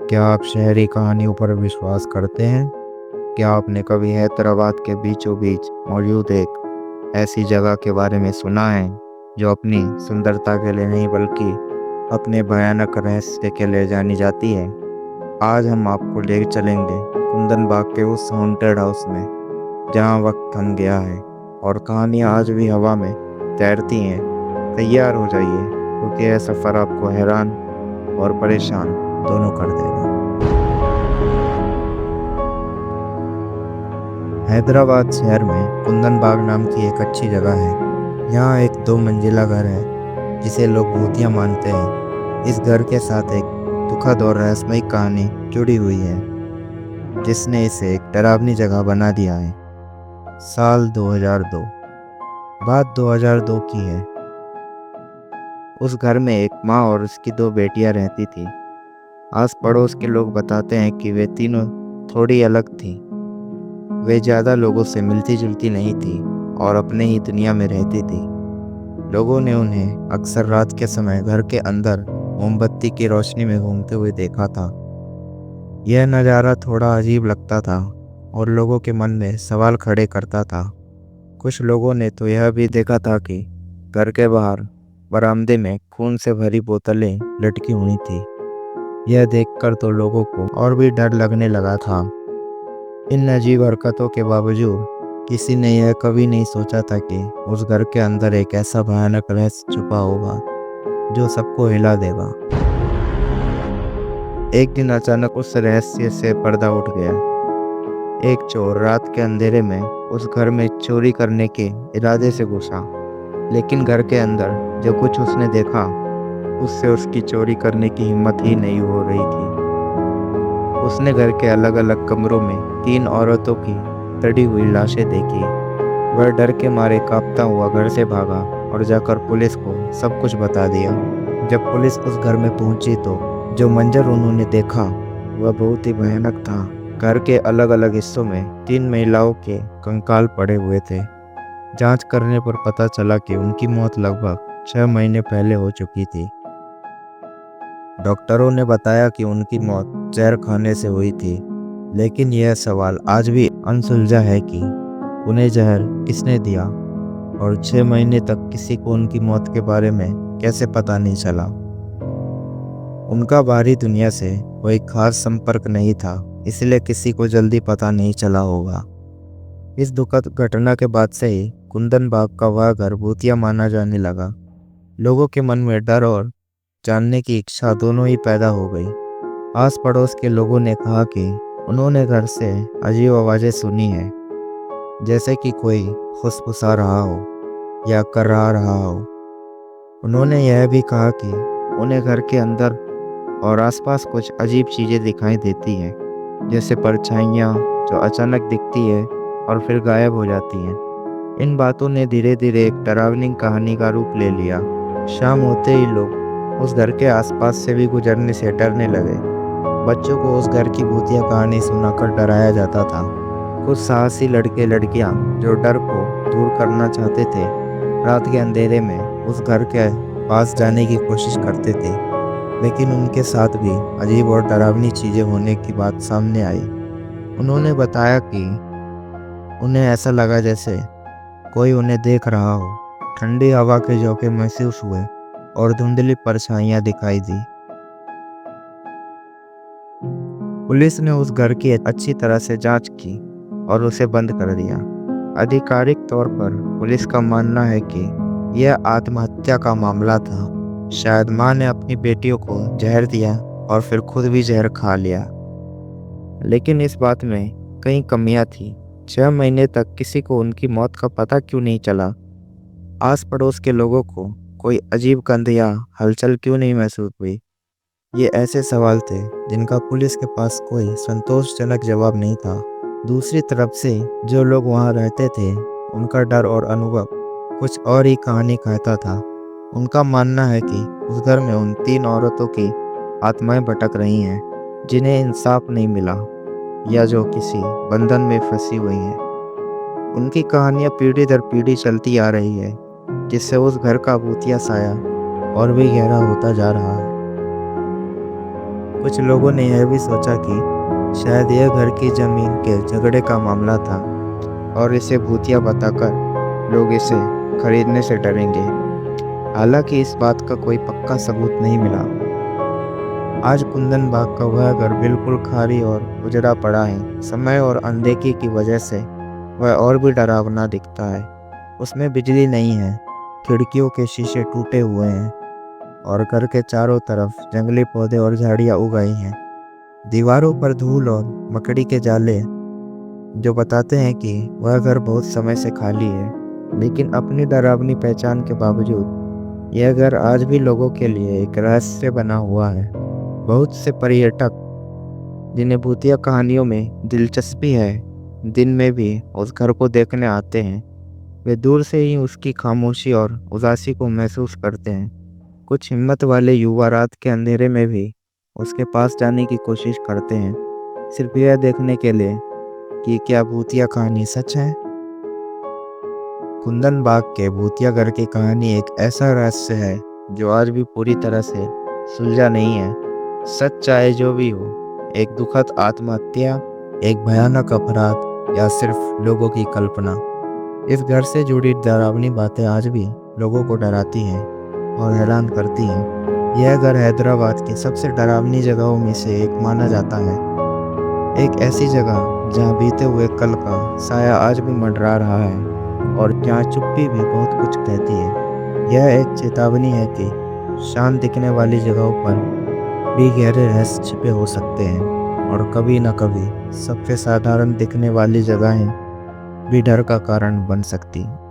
क्या आप शहरी कहानियों पर विश्वास करते हैं? क्या आपने कभी हैदराबाद के बीचों बीच मौजूद एक ऐसी जगह के बारे में सुना है जो अपनी सुंदरता के लिए नहीं बल्कि अपने भयानक रहस्य के लिए जानी जाती है? आज हम आपको ले चलेंगे कुंदन बाग के उस हॉन्टेड हाउस में जहां वक्त थम गया है और कहानियां आज भी हवा में तैरती हैं। तैयार हो जाइए क्योंकि यह सफ़र आपको हैरान और परेशान दोनों कर देगा। हैदराबाद शहर में कुंदन बाग नाम की एक अच्छी जगह है। यहाँ एक 2 मंजिला घर है जिसे लोग भूतिया मानते हैं। इस घर के साथ एक दुखद और रहस्यमयी कहानी जुड़ी हुई है जिसने इसे एक डरावनी जगह बना दिया है। साल 2002। बात 2002 की है। उस घर में एक माँ और उसकी 2 बेटियां रहती थी। आस पड़ोस के लोग बताते हैं कि वे तीनों थोड़ी अलग थीं। वे ज़्यादा लोगों से मिलती जुलती नहीं थी और अपने ही दुनिया में रहती थी। लोगों ने उन्हें अक्सर रात के समय घर के अंदर मोमबत्ती की रोशनी में घूमते हुए देखा था। यह नज़ारा थोड़ा अजीब लगता था और लोगों के मन में सवाल खड़े करता था। कुछ लोगों ने तो यह भी देखा था कि घर के बाहर बरामदे में खून से भरी बोतलें लटकी हुई थी। यह देखकर तो लोगों को और भी डर लगने लगा था। इन अजीब हरकतों के बावजूद किसी ने यह कभी नहीं सोचा था कि उस घर के अंदर एक ऐसा भयानक रहस्य छुपा होगा जो सबको हिला देगा। एक दिन अचानक उस रहस्य से पर्दा उठ गया। एक चोर रात के अंधेरे में उस घर में चोरी करने के इरादे से घुसा, लेकिन घर के अंदर जो कुछ उसने देखा उससे उसकी चोरी करने की हिम्मत ही नहीं हो रही थी। उसने घर के अलग अलग कमरों में 3 औरतों की सड़ी हुई लाशें देखी। वह डर के मारे कांपता हुआ घर से भागा और जाकर पुलिस को सब कुछ बता दिया। जब पुलिस उस घर में पहुंची तो जो मंजर उन्होंने देखा वह बहुत ही भयानक था। घर के अलग अलग हिस्सों में 3 महिलाओं के कंकाल पड़े हुए थे। जांच करने पर पता चला कि उनकी मौत लगभग 6 महीने पहले हो चुकी थी। डॉक्टरों ने बताया कि उनकी मौत जहर खाने से हुई थी, लेकिन यह सवाल आज भी अनसुलझा है कि उन्हें जहर किसने दिया और 6 महीने तक किसी को उनकी मौत के बारे में कैसे पता नहीं चला। उनका बाहरी दुनिया से कोई खास संपर्क नहीं था, इसलिए किसी को जल्दी पता नहीं चला होगा। इस दुखद घटना के बाद से ही कुंदन बाग का वह घर भूतिया माना जाने लगा। लोगों के मन में डर और जानने की इच्छा दोनों ही पैदा हो गई। आस पड़ोस के लोगों ने कहा कि उन्होंने घर से अजीब आवाज़ें सुनी हैं, जैसे कि कोई फुसफुसा रहा हो या कर्रा रहा हो। उन्होंने यह भी कहा कि उन्हें घर के अंदर और आसपास कुछ अजीब चीज़ें दिखाई देती हैं, जैसे परछाइयाँ जो अचानक दिखती है और फिर गायब हो जाती हैं। इन बातों ने धीरे धीरे एक डरावनी कहानी का रूप ले लिया। शाम होते ही लोग उस घर के आसपास से भी गुजरने से डरने लगे। बच्चों को उस घर की भूतिया कहानी सुनाकर डराया जाता था। कुछ साहसी लड़के लड़कियां जो डर को दूर करना चाहते थे, रात के अंधेरे में उस घर के पास जाने की कोशिश करते थे, लेकिन उनके साथ भी अजीब और डरावनी चीज़ें होने की बात सामने आई। उन्होंने बताया कि उन्हें ऐसा लगा जैसे कोई उन्हें देख रहा हो। ठंडी हवा के झोंके महसूस हुए और धुंधली परछाइयां दिखाई दी। पुलिस ने उस घर की अच्छी तरह से जांच की और उसे बंद कर दिया। आधिकारिक तौर पर पुलिस का मानना है कि यह आत्महत्या का मामला था। शायद मां ने अपनी बेटियों को जहर दिया और फिर खुद भी जहर खा लिया। लेकिन इस बात में कई कमियां थी। 6 महीने तक किसी को उनकी मौत का पता क्यों नहीं चला? आस पड़ोस के लोगों को कोई अजीब गंध या हलचल क्यों नहीं महसूस हुई? ये ऐसे सवाल थे जिनका पुलिस के पास कोई संतोषजनक जवाब नहीं था। दूसरी तरफ से जो लोग वहां रहते थे, उनका डर और अनुभव कुछ और ही कहानी कहता था। उनका मानना है कि उस घर में उन 3 औरतों की आत्माएं भटक रही हैं, जिन्हें इंसाफ नहीं मिला या जो किसी बंधन में फंसी हुई हैं। उनकी कहानियां पीढ़ी दर पीढ़ी चलती आ रही है, जिससे उस घर का भूतिया साया और भी गहरा होता जा रहा है। कुछ लोगों ने यह भी सोचा कि शायद यह घर की जमीन के झगड़े का मामला था और इसे भूतिया बताकर लोग इसे खरीदने से डरेंगे। हालांकि इस बात का कोई पक्का सबूत नहीं मिला। आज कुंदन बाग का वह घर बिल्कुल खाली और उजड़ा पड़ा है। समय और अनदेखी की वजह से वह और भी डरावना दिखता है। उसमें बिजली नहीं है, खिड़कियों के शीशे टूटे हुए हैं और घर के चारों तरफ जंगली पौधे और झाड़ियाँ उगाई हैं। दीवारों पर धूल और मकड़ी के जाले जो बताते हैं कि वह घर बहुत समय से खाली है। लेकिन अपनी डरावनी पहचान के बावजूद यह घर आज भी लोगों के लिए एक रहस्य बना हुआ है। बहुत से पर्यटक जिन्हें भूतिया कहानियों में दिलचस्पी है, दिन में भी उस घर को देखने आते हैं। वे दूर से ही उसकी खामोशी और उदासी को महसूस करते हैं। कुछ हिम्मत वाले युवा रात के अंधेरे में भी उसके पास जाने की कोशिश करते हैं, सिर्फ यह देखने के लिए कि क्या भूतिया कहानी सच है। कुंदन बाग के भूतिया घर की कहानी एक ऐसा रहस्य है जो आज भी पूरी तरह से सुलझा नहीं है। सच चाहे जो भी हो, एक दुखद आत्महत्या, एक भयानक अपराध या सिर्फ लोगों की कल्पना, इस घर से जुड़ी डरावनी बातें आज भी लोगों को डराती हैं और हैरान करती हैं। यह घर हैदराबाद की सबसे डरावनी जगहों में से एक माना जाता है। एक ऐसी जगह जहां बीते हुए कल का साया आज भी मंडरा रहा है और जहां चुप्पी भी बहुत कुछ कहती है। यह एक चेतावनी है कि शांत दिखने वाली जगहों पर भी गहरे रहस्य छिपे हो सकते हैं और कभी न कभी सबसे साधारण दिखने वाली जगहें भी डर का कारण बन सकती हैं।